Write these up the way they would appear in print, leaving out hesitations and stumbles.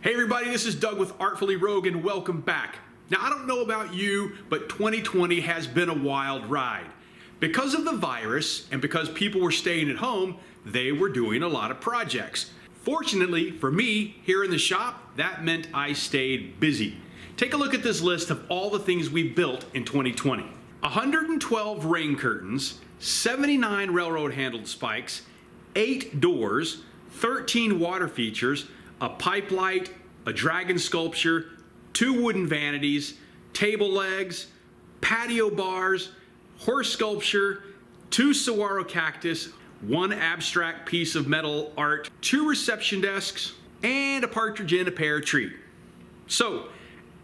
Hey everybody, this is Doug with Artfully Rogue and welcome back. Now I don't know about you, but 2020 has been a wild ride. Because of the virus and because people were staying at home, they were doing a lot of projects. Fortunately for me, here in the shop, that meant I stayed busy. Take a look at this list of all the things we built in 2020. 112 rain curtains, 79 railroad handled spikes, 8 doors, 13 water features, a pipe light, a dragon sculpture, 2 wooden vanities, table legs, patio bars, horse sculpture, 2 saguaro cactus, 1 abstract piece of metal art, 2 reception desks, and a partridge in a pear tree. So,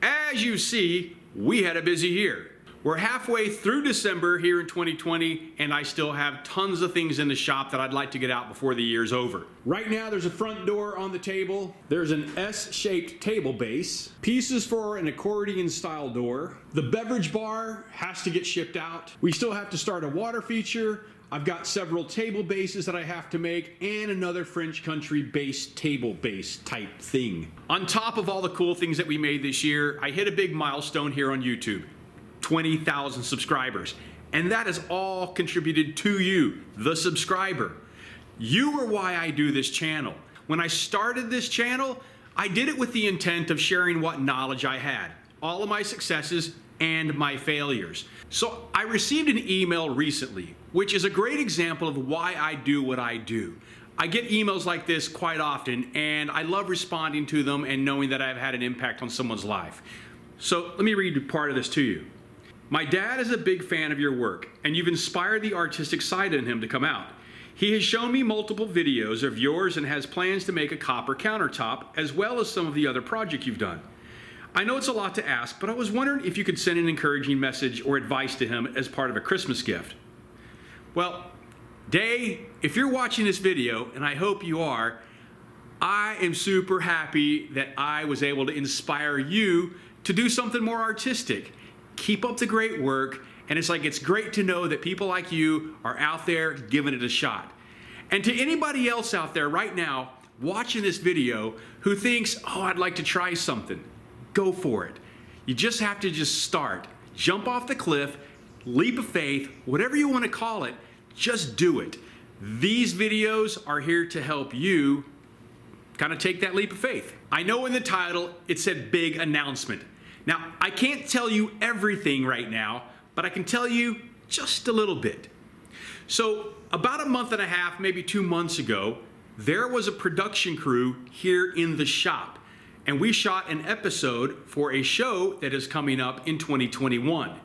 as you see, we had a busy year. We're halfway through December here in 2020, and I still have tons of things in the shop that I'd like to get out before the year's over. Right now, there's a front door on the table. There's an S-shaped table base, pieces for an accordion-style door. The beverage bar has to get shipped out. We still have to start a water feature. I've got several table bases that I have to make and another French country base table base type thing. On top of all the cool things that we made this year, I hit a big milestone here on YouTube. 20,000 subscribers. And that has all contributed to you, the subscriber. You are why I do this channel. When I started this channel, I did it with the intent of sharing what knowledge I had, all of my successes and my failures. So I received an email recently, which is a great example of why I do what I do. I get emails like this quite often, and I love responding to them and knowing that I've had an impact on someone's life. So let me read part of this to you. My dad is a big fan of your work, and you've inspired the artistic side in him to come out. He has shown me multiple videos of yours and has plans to make a copper countertop, as well as some of the other projects you've done. I know it's a lot to ask, but I was wondering if you could send an encouraging message or advice to him as part of a Christmas gift. Well, Day, if you're watching this video, and I hope you are, I am super happy that I was able to inspire you to do something more artistic. Keep up the great work, and it's great to know that people like you are out there giving it a shot. And to anybody else out there right now watching this video who thinks, oh, I'd like to try something, go for it. You just have to start. Jump off the cliff, leap of faith, whatever you want to call it, just do it. These videos are here to help you kind of take that leap of faith. I know in the title it said big announcement. Now, I can't tell you everything right now, but I can tell you just a little bit. So, about a month and a half, maybe 2 months ago, there was a production crew here in the shop, and we shot an episode for a show that is coming up in 2021.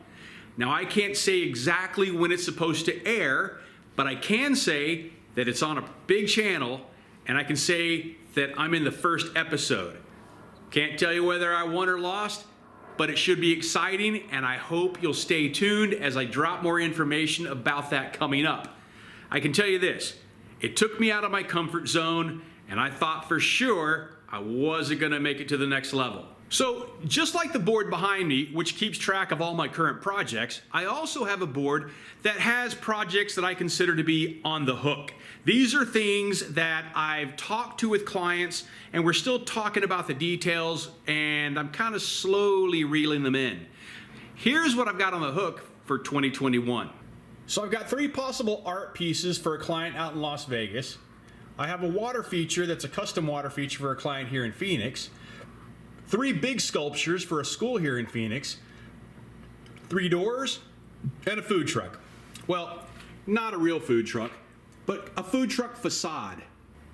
Now, I can't say exactly when it's supposed to air, but I can say that it's on a big channel, and I can say that I'm in the first episode. Can't tell you whether I won or lost, but it should be exciting, and I hope you'll stay tuned as I drop more information about that coming up. I can tell you this, it took me out of my comfort zone, and I thought for sure I wasn't gonna make it to the next level. So, just like the board behind me, which keeps track of all my current projects, I also have a board that has projects that I consider to be on the hook. These are things that I've talked to with clients, and we're still talking about the details, and I'm kind of slowly reeling them in. Here's what I've got on the hook for 2021. So I've got 3 possible art pieces for a client out in Las Vegas. I have a water feature that's a custom water feature for a client here in Phoenix. 3 big sculptures for a school here in Phoenix, 3 doors, and a food truck. Well, not a real food truck, but a food truck facade.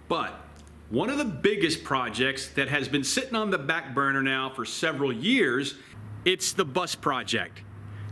But one of the biggest projects that has been sitting on the back burner now for several years, it's the bus project.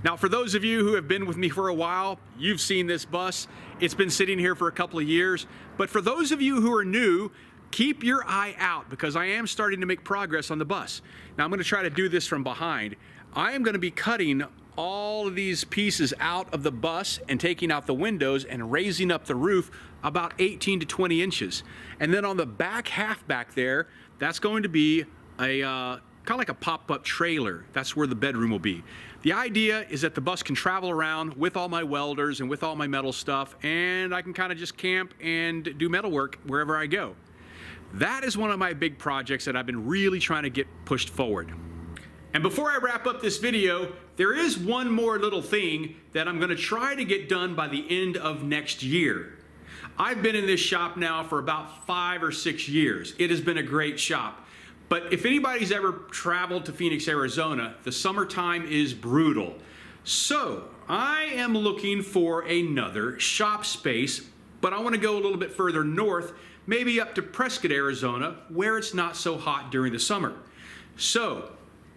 Now, for those of you who have been with me for a while, you've seen this bus. It's been sitting here for a couple of years. But for those of you who are new, keep your eye out because I am starting to make progress on the bus. Now I'm going to try to do this from behind. I am going to be cutting all of these pieces out of the bus and taking out the windows and raising up the roof about 18 to 20 inches. And then on the back half back there, that's going to be a kind of like a pop-up trailer. That's where the bedroom will be. The idea is that the bus can travel around with all my welders and with all my metal stuff, and I can kind of just camp and do metal work wherever I go. That is one of my big projects that I've been really trying to get pushed forward. And before I wrap up this video, there is one more little thing that I'm going to try to get done by the end of next year. I've been in this shop now for about 5 or 6 years. It has been a great shop. But if anybody's ever traveled to Phoenix, Arizona, the summertime is brutal. So I am looking for another shop space, but I want to go a little bit further north, maybe up to Prescott, Arizona, where it's not so hot during the summer. So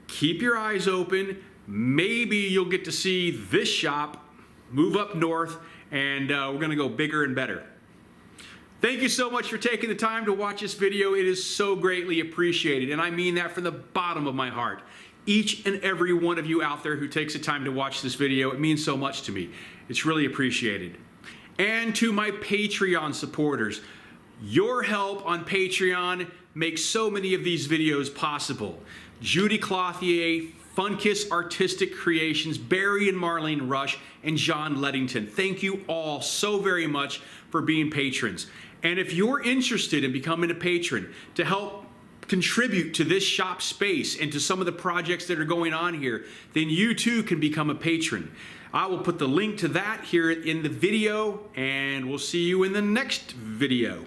keep your eyes open. Maybe you'll get to see this shop move up north, and we're going to go bigger and better. Thank you so much for taking the time to watch this video. It is so greatly appreciated, and I mean that from the bottom of my heart. Each and every one of you out there who takes the time to watch this video, it means so much to me. It's really appreciated. And to my Patreon supporters, your help on Patreon makes so many of these videos possible. Judy Clothier, Funkiss Artistic Creations, Barry and Marlene Rush, and John Leddington. Thank you all so very much for being patrons. And if you're interested in becoming a patron to help contribute to this shop space and to some of the projects that are going on here, then you too can become a patron. I will put the link to that here in the video, and we'll see you in the next video.